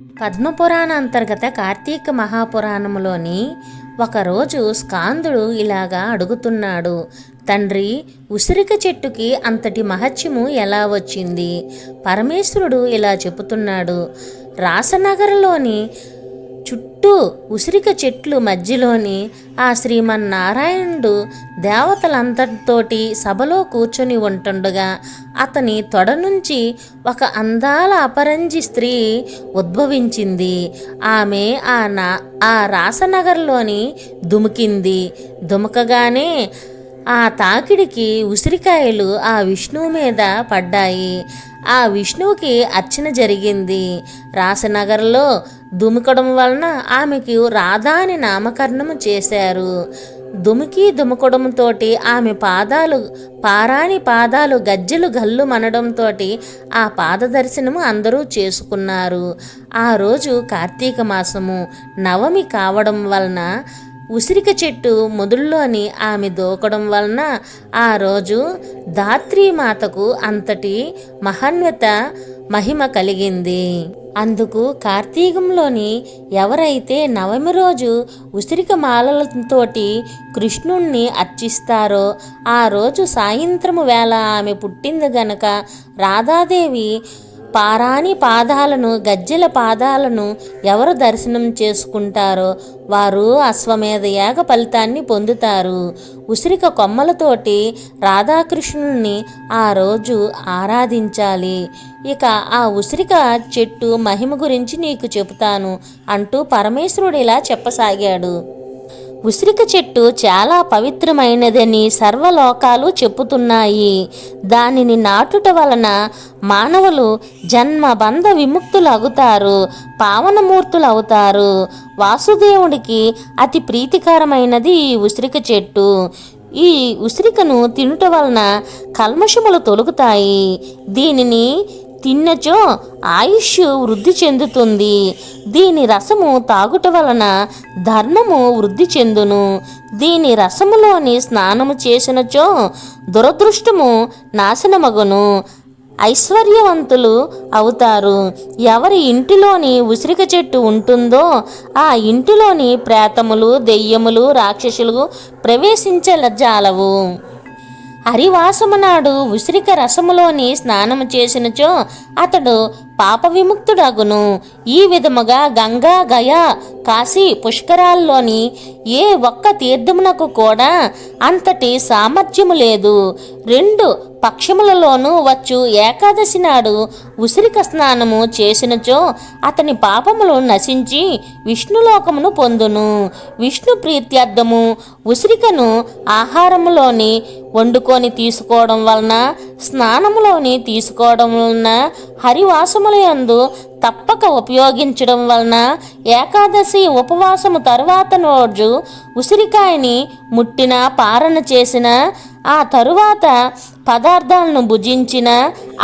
పద్మపురాణ అంతర్గత కార్తీక మహాపురాణంలోని ఒకరోజు స్కాందుడు ఇలాగా అడుగుతున్నాడు. తండ్రి, ఉసిరిక చెట్టుకి అంతటి మహత్యము ఎలా వచ్చింది? పరమేశ్వరుడు ఇలా చెబుతున్నాడు. రాసనగర్లోని చుట్టూ ఉసిరిక చెట్లు మధ్యలోని ఆ శ్రీమన్నారాయణుడు దేవతలంతటితోటి సభలో కూర్చొని ఉంటుండగా అతని తొడ నుంచి ఒక అందాల అపరంజి స్త్రీ ఉద్భవించింది. ఆమె ఆ రాసనగర్లోని దుమికింది. దుమకగానే ఆ తాకిడికి ఉసిరికాయలు ఆ విష్ణువు మీద పడ్డాయి. ఆ విష్ణువుకి అర్చన జరిగింది. రాసనగర్లో దుముకడం వలన ఆమెకు రాధా అని నామకరణము చేశారు. దుముకడంతో ఆమె పారాని పాదాలు గజ్జెలు గల్లు మనడంతో ఆ పాద దర్శనము అందరూ చేసుకున్నారు. ఆ రోజు కార్తీక మాసము నవమి కావడం వలన ఉసిరిక చెట్టు మొదల్లోని ఆమె దూకడం వలన ఆ రోజు ధాత్రీమాతకు అంతటి మహాన్విత మహిమ కలిగింది. అందుకు కార్తీకంలోని ఎవరైతే నవమి రోజు ఉసిరిక మాలలతోటి కృష్ణుణ్ణి అర్చిస్తారో ఆ రోజు సాయంత్రము వేళ ఆమె పుట్టింది గనక రాధాదేవి పారాని పాదాలను గజ్జెల పాదాలను ఎవరు దర్శనం చేసుకుంటారో వారు అశ్వమేధ యాగ ఫలితాన్ని పొందుతారు. ఉసిరిక కొమ్మలతోటి రాధాకృష్ణుల్ని ఆ రోజు ఆరాధించాలి. ఇక ఆ ఉసిరిక చెట్టు మహిమ గురించి నీకు చెబుతాను అంటూ పరమేశ్వరుడు ఇలా చెప్పసాగాడు. ఉసిరిక చెట్టు చాలా పవిత్రమైనదని సర్వలోకాలు చెప్పుతున్నాయి. దానిని నాటుట వలన మానవులు జన్మబంధ విముక్తులు అవుతారు, పావనమూర్తులు అవుతారు. వాసుదేవుడికి అతి ప్రీతికరమైనది ఈ ఉసిరిక చెట్టు. ఈ ఉసిరికను తినుట వలన కల్మషములు తొలగుతాయి. దీనిని తిన్నచో ఆయుష్ వృద్ధి చెందుతుంది. దీని రసము తాగుట వలన ధర్మము వృద్ధి చెందును. దీని రసములోని స్నానము చేసినచో దురదృష్టము నాశనమగును, ఐశ్వర్యవంతులు అవుతారు. ఎవరి ఇంటిలోని ఉసిరిక చెట్టు ఉంటుందో ఆ ఇంటిలోని ప్రేతములు, దెయ్యములు, రాక్షసులు ప్రవేశించజాలవు. హరివాసము నాడు ఉసిరిక రసములోని స్నానము చేసినచో అతడు పాప విముక్తుడగును. ఈ విధముగా గంగా, గయా, కాశీ, పుష్కరాల్లోని ఏ ఒక్క తీర్థమునకు కూడా అంతటి సామర్థ్యము లేదు. 2 పక్షములలోనూ వచ్చు ఏకాదశి నాడు ఉసిరిక స్నానము చేసినచో అతని పాపములు నశించి విష్ణులోకమును పొందును. విష్ణు ప్రీత్యర్థము ఉసిరికను ఆహారములోని వండుకొని తీసుకోవడం వలన, స్నానములోని తీసుకోవడం వలన, హరివాసములయందు తప్పక ఉపయోగించడం వలన, ఏకాదశి ఉపవాసము తరువాత రోజు ఉసిరికాయని ముట్టిన, పారణ చేసిన, ఆ తరువాత పదార్థాలను భుజించిన,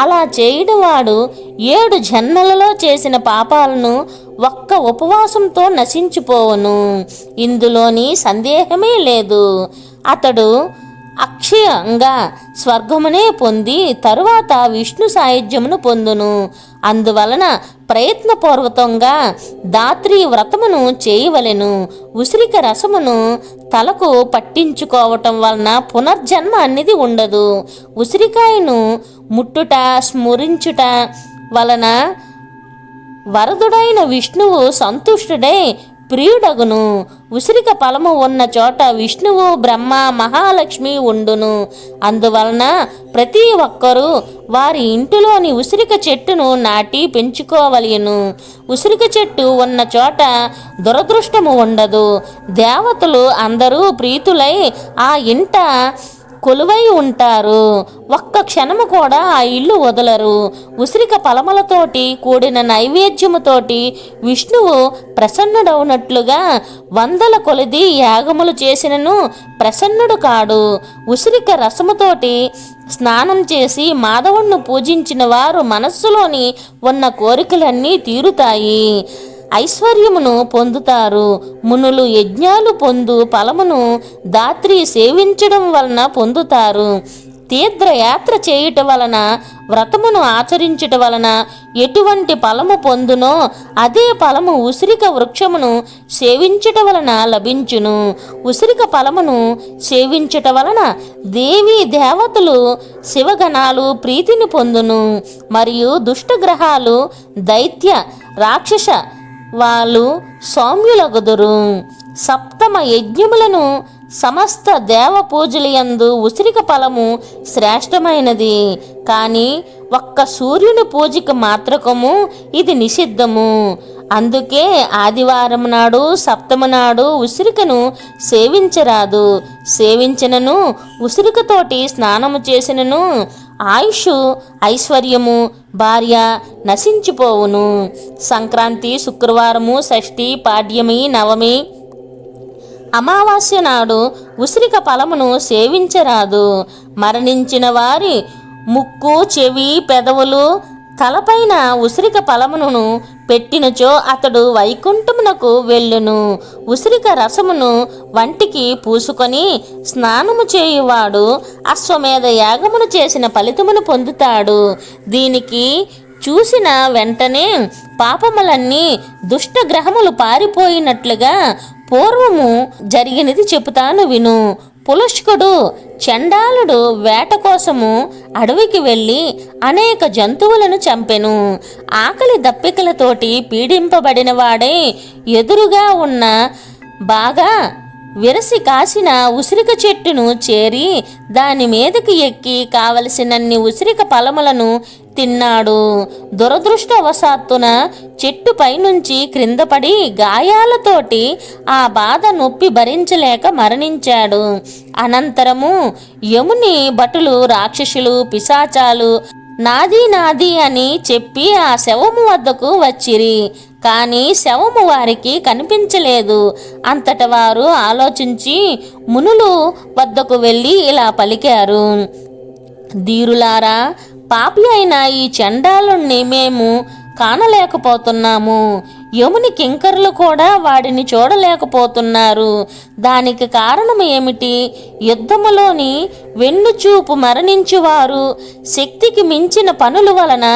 అలా చేయడం వాడు 7 జన్మలలో చేసిన పాపాలను ఒక్క ఉపవాసంతో నశించిపోవును. ఇందులోని సందేహమే లేదు. అతడు అక్షయంగా స్వర్గమునే పొంది తరువాత విష్ణు సాయుధ్యమును పొందును. అందువలన ప్రయత్నపూర్వకంగా దాత్రీ వ్రతమును చేయవలెను. ఉసిరిక రసమును తలకు పట్టించుకోవటం వలన పునర్జన్మ అనేది ఉండదు. ఉసిరికాయను ముట్టుట, స్మరించుట వలన వరదుడైన విష్ణువు సంతుష్టుడై ప్రియుడగును. ఉసిరిక ఫలము ఉన్న చోట విష్ణువు, బ్రహ్మ, మహాలక్ష్మి ఉండును. అందువలన ప్రతి ఒక్కరూ వారి ఇంటిలోని ఉసిరిక చెట్టును నాటి పెంచుకోవలెను. ఉసిరిక చెట్టు ఉన్న చోట దురదృష్టము ఉండదు. దేవతలు అందరూ ప్రీతులై ఆ ఇంట కొలువై ఉంటారు. ఒక్క క్షణము కూడా ఆ ఇల్లు వదలరు. ఉసిరిక ఫలములతోటి కూడిన నైవేద్యముతోటి విష్ణువు ప్రసన్నుడవునట్లుగా 100 కొలది యాగములు చేసినను ప్రసన్నుడు కాడు. ఉసిరిక రసముతోటి స్నానం చేసి మాధవుణ్ణి పూజించిన వారు మనస్సులోని ఉన్న కోరికలన్నీ తీరుతాయి, ఐశ్వర్యమును పొందుతారు. మునులు యజ్ఞాలు పొందు ఫలమును దాత్రి సేవించడం వలన పొందుతారు. తీర్థయాత్ర చేయుట వలన, వ్రతమును ఆచరించుట వలన ఎటువంటి ఫలము పొందునో అదే ఫలము ఉసిరిక వృక్షమును సేవించుట వలన లభించును. ఉసిరిక ఫలమును సేవించుట వలన దేవీ దేవతలు శివగణాలు ప్రీతిని పొందును. మరియు దుష్టగ్రహాలు, దైత్య రాక్షస వాళ్ళు సౌమ్యులగుదురు. సప్తమ యజ్ఞములను సమస్త దేవ పూజలయందు ఉసిరిక ఫలము శ్రేష్టమైనది. కానీ ఒక్క సూర్యుని పూజకి మాత్రకము ఇది నిషిద్ధము. అందుకే ఆదివారం నాడు, సప్తమి నాడు ఉసిరికను సేవించరాదు. సేవించినను ఉసిరికతోటి స్నానము చేసినను ఆయుష్, ఐశ్వర్యము, భార్య నశించిపోవును. సంక్రాంతి, శుక్రవారము, షష్ఠి, పాడ్యమి, నవమి, అమావాస్య నాడు ఉసిరిక ఫలమును సేవించరాదు. మరణించిన వారి ముక్కు, చెవి, పెదవులు, తలపైన ఉసిరిక ఫలమును పెట్టినచో అతడు వైకుంఠమునకు వెళ్ళును. ఉసిరిక రసమును వంటికి పూసుకొని స్నానము చేయువాడు అశ్వమేధ యాగమును చేసిన ఫలితమును పొందుతాడు. దీనికి చూసిన వెంటనే పాపములన్నీ దుష్టగ్రహములు పారిపోయినట్లుగా పూర్వము జరిగినది చెబుతాను విను. పులష్కుడు చండాలుడు వేట కోసము అడవికి వెళ్ళి అనేక జంతువులను చంపెను. ఆకలి దప్పికలతోటి పీడింపబడిన వాడే ఎదురుగా ఉన్న బాగా విరసి కాసిన ఉసిరిక చెట్టును చేరి దాని మీదకి ఎక్కి కావలసినన్ని ఉసిరిక ఫలములను తిన్నాడు. దురదృష్టవశాత్తున చెట్టుపై నుంచి క్రిందపడి గాయాలతోటి ఆ బాధ నొప్పి భరించలేక మరణించాడు. అనంతరము యముని భటులు, రాక్షసులు, పిశాచాలు నాది నాది అని చెప్పి ఆ శవము వద్దకు వచ్చిరి. కానీ శవము వారికి కనిపించలేదు. అంతట వారు ఆలోచించి మునులు వద్దకు వెళ్ళి ఇలా పలికారు: ధీరులారా, పాపి అయిన ఈ చండాలుణ్ణి మేము కానలేకపోతున్నాము. యముని కింకరులు కూడా వాడిని చూడలేకపోతున్నారు. దానికి కారణం ఏమిటి? యుద్ధములోని వెన్నుచూపు మరణించువారు, శక్తికి మించిన పనుల వలన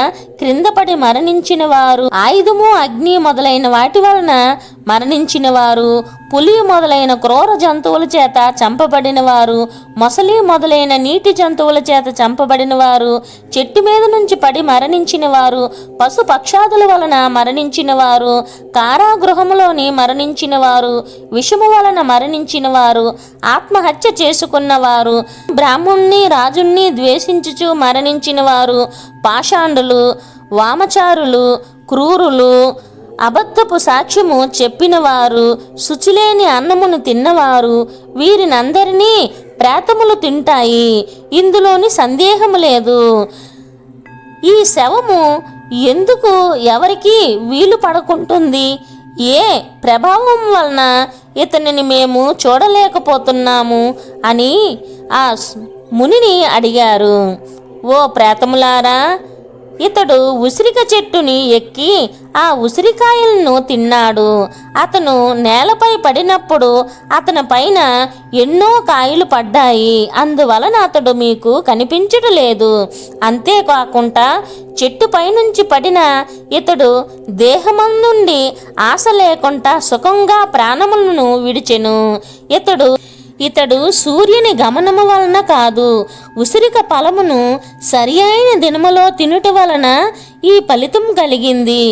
క్రిందపడి మరణించిన వారు, ఆయుధము, అగ్ని మొదలైన వాటి వలన మరణించిన వారు, పులి మొదలైన క్రూర జంతువుల చేత చంపబడిన వారు, మొసలి మొదలైన నీటి జంతువుల చేత చంపబడిన వారు, చెట్టు మీద నుంచి పడి మరణించిన వారు, పశు పక్షాదుల వలన మరణించిన వారు, కారాగృహములోని మరణించిన వారు, విషము వలన మరణించిన వారు, ఆత్మహత్య చేసుకున్నవారు, బ్రాహ్మణుని రాజుని ద్వేషించుచు మరణించిన వారు, పాషాండులు, వామచారులు, క్రూరులు, అబద్ధపు సాక్ష్యము చెప్పినవారు, శుచిలేని అన్నమును తిన్నవారు, వీరినందరినీ ప్రేతములు తింటాయి. ఇందులోని సందేహము లేదు. ఈ శవము ఎందుకు ఎవరికి వీలు పడకుంటుంది? ఏ ప్రభావం వలన ఇతనిని మేము చూడలేకపోతున్నాము అని ఆ మునిని అడిగారు. ఓ ప్రేతములారా, ఇతడు ఉసిరిక చెట్టుని ఎక్కి ఆ ఉసిరికాయలను తిన్నాడు. అతను నేలపై పడినప్పుడు అతని పైన ఎన్నో కాయలు పడ్డాయి. అందువలన అతడు మీకు కనిపించడం లేదు. అంతేకాకుండా చెట్టుపై నుంచి పడిన ఇతడు దేహమందుండి ఆశ లేకుండా సుఖంగా ప్రాణములను విడిచెను. ఇతడు సూర్యుని గమనము వలన కాదు, ఉసిరిక ఫలమును సరి అయిన దినములో తినుట వలన ఈ ఫలితం కలిగింది.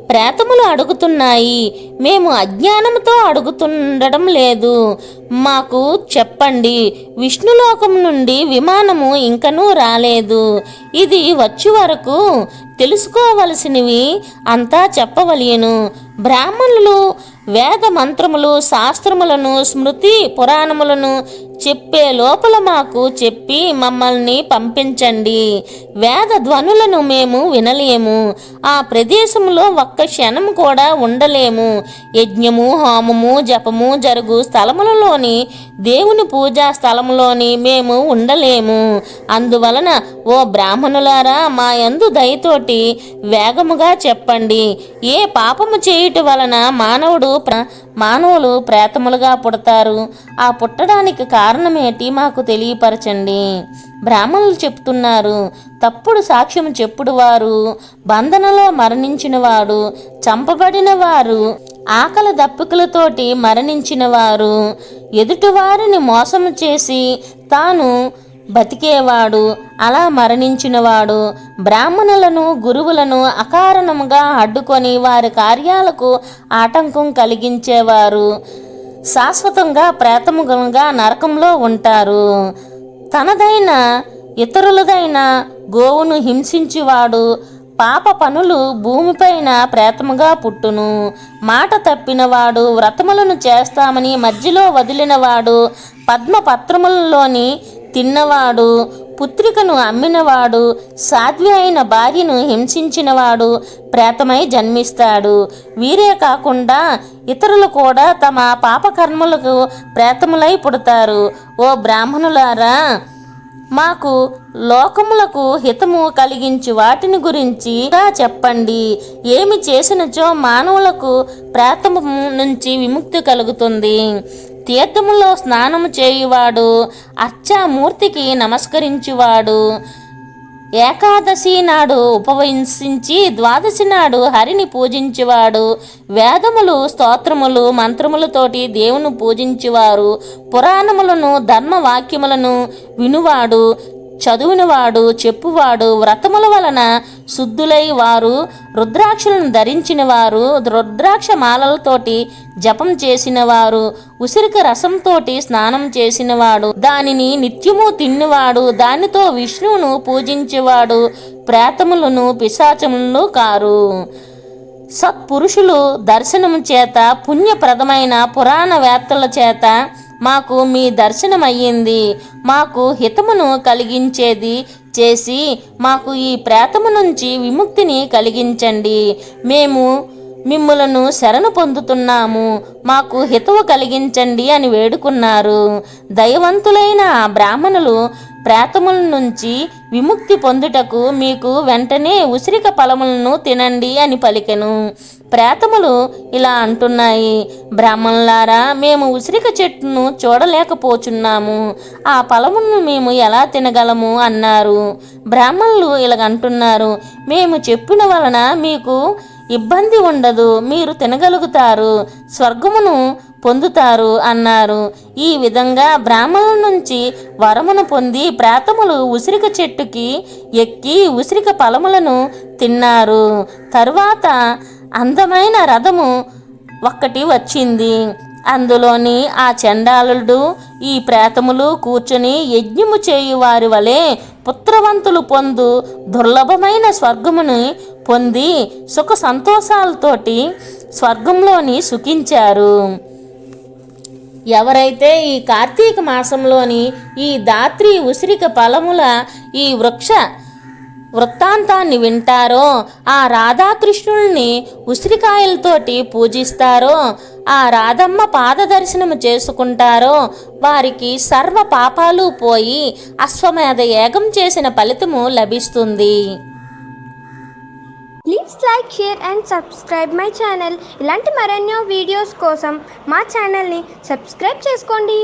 ప్రేతములు అడుగుతున్నాయి, మేము అజ్ఞానంతో అడుగుతుండడం లేదు. మాకు చెప్పండి, విష్ణులోకం నుండి విమానము ఇంకనూ రాలేదు. ఇది వచ్చి వరకు తెలుసుకోవలసినవి అంతా చెప్పవలయను. బ్రాహ్మణులు వేద మంత్రములు, శాస్త్రములను, స్మృతి పురాణములను చెప్పే లోపల మాకు చెప్పి మమ్మల్ని పంపించండి. వేద ధ్వనులను మేము వినలేము. ఆ ప్రదేశంలో ఒక్క క్షణం కూడా ఉండలేము. యజ్ఞము, హోమము, జపము జరుగు స్థలములలోని, దేవుని పూజా స్థలములోని మేము ఉండలేము. అందువలన ఓ బ్రాహ్మణులారా, మా యందు దయతోటి వేగముగా చెప్పండి. ఏ పాపము చేయుట వలన మానవుడు మానవులు ప్రేతములుగా పుడతారు. ఆ పుట్టడానికి కారణమేంటి మాకు తెలియపరచండి. బ్రాహ్మణులు చెప్తున్నారు, తప్పుడు సాక్ష్యం చెప్పుడు వారు, బంధనలో మరణించిన వాడు, చంపబడిన వారు, ఆకలి దప్పికలతోటి మరణించిన వారు, ఎదుటివారిని మోసం చేసి తాను బతికేవాడు, అలా మరణించినవాడు, బ్రాహ్మణులను గురువులను అకారణంగా అడ్డుకొని వారి కార్యాలకు ఆటంకం కలిగించేవారు శాశ్వతంగా ప్రేతముగా నరకంలో ఉంటారు. తనదైన ఇతరులదైన గోవును హింసించువాడు పాప పనులు భూమిపైన ప్రేతముగా పుట్టును. మాట తప్పినవాడు, వ్రతములను చేస్తామని మధ్యలో వదిలినవాడు, పద్మపత్రములలోని తిన్నవాడు, పుత్రికను అమ్మినవాడు, సాధ్వి అయిన భార్యను హింసించినవాడు ప్రేతమై జన్మిస్తాడు. వీరే కాకుండా ఇతరులు కూడా తమ పాపకర్మలకు ప్రేతములై పుడతారు. ఓ బ్రాహ్మణులారా, మాకు లోకములకు హితము కలిగించు వాటిని గురించి చెప్పండి. ఏమి చేసినచో మానవులకు ప్రేతము నుంచి విముక్తి కలుగుతుంది. తీర్థములో స్నానము చేయువాడు, అర్చామూర్తికి నమస్కరించువాడు, ఏకాదశి నాడు ఉపవసించి ద్వాదశి నాడు హరిని పూజించువాడు, వేదములు స్తోత్రములు మంత్రములతోటి దేవుని పూజించువారు, పురాణములను ధర్మవాక్యములను వినువాడు, చదువునివాడు, చెప్పువాడు, వ్రతముల వలన శుద్ధులై వారు, రుద్రాక్షలను ధరించిన వారు, రుద్రాక్ష మాలలతోటి జపం చేసిన వారు, ఉసిరిక రసంతోటి స్నానం చేసినవాడు, దానిని నిత్యము తిన్నువాడు, దానితో విష్ణువును పూజించేవాడు ప్రేతములను పిశాచములను కారు. సత్పురుషులు దర్శనము చేత పుణ్యప్రదమైన పురాణవేత్తల చేత మాకు మీ దర్శనమయ్యింది. మాకు హితమును కలిగించేది చేసి మాకు ఈ ప్రేతము నుంచి విముక్తిని కలిగించండి. మేము మిమ్ములను శరణు పొందుతున్నాము, మాకు హితవు కలిగించండి అని వేడుకున్నారు. దయవంతులైన ఆ బ్రాహ్మణులు ప్రేతముల నుంచి విముక్తి పొందుటకు మీకు వెంటనే ఉసిరిక ఫలములను తినండి అని పలికెను. ప్రేతములు ఇలా అంటున్నాయి, బ్రాహ్మణులారా, మేము ఉసిరిక చెట్టును చూడలేకపోచున్నాము, ఆ ఫలమును మేము ఎలా తినగలము అన్నారు. బ్రాహ్మణులు ఇలాగంటున్నారు, మేము చెప్పిన వలన మీకు ఇబ్బంది ఉండదు, మీరు తినగలుగుతారు, స్వర్గమును పొందుతారు అన్నారు. ఈ విధంగా బ్రాహ్మణుల నుంచి వరమును పొంది ప్రేతములు ఉసిరిక చెట్టుకి ఎక్కి ఉసిరిక ఫలములను తిన్నారు. తరువాత అందమైన రథము ఒక్కటి వచ్చింది. అందులోని ఆ చండాలుడు ఈ ప్రేతములు కూర్చొని యజ్ఞము చేయువారి వలె పుత్రవంతులు పొందు దుర్లభమైన స్వర్గముని పొంది సుఖ సంతోషాలతోటి స్వర్గంలోని సుఖించారు. ఎవరైతే ఈ కార్తీక మాసంలోని ఈ దాత్రి ఉసిరిక ఫలముల ఈ వృక్ష వృత్తాంతాన్ని వింటారో, ఆ రాధాకృష్ణుల్ని ఉసిరికాయలతోటి పూజిస్తారో, ఆ రాధమ్మ పాదదర్శనము చేసుకుంటారో వారికి సర్వ పాపాలు పోయి అశ్వమేధ యాగం చేసిన ఫలితము లభిస్తుంది. Please like, share and subscribe my channel. ఇలాంటి మరెన్నో వీడియోస్ కోసం మా ఛానల్ని సబ్స్క్రైబ్ చేసుకోండి.